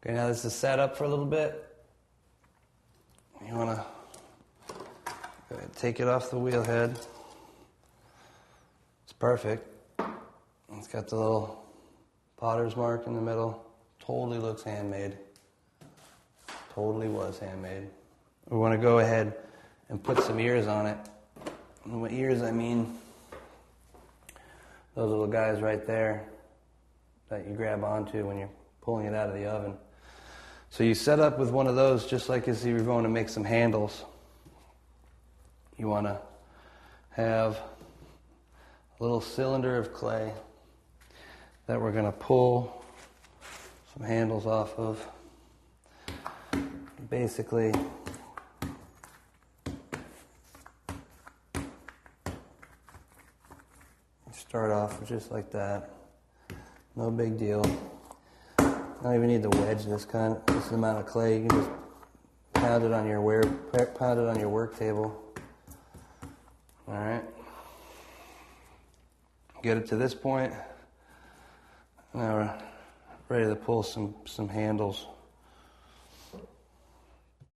Okay, now this is set up for a little bit. You want to go ahead, take it off the wheel head. It's perfect. It's got the little potter's mark in the middle. Totally looks handmade. Totally was handmade. We want to go ahead and put some ears on it. And with ears, I mean those little guys right there that you grab onto when you're pulling it out of the oven. So you set up with one of those just like as you were going to make some handles. You want to have a little cylinder of clay that we're going to pull some handles off of. Basically, start off just like that. No big deal. Don't even need to wedge this amount of clay. You can just pound it on your work table. All right. Get it to this point. Now we're ready to pull some handles.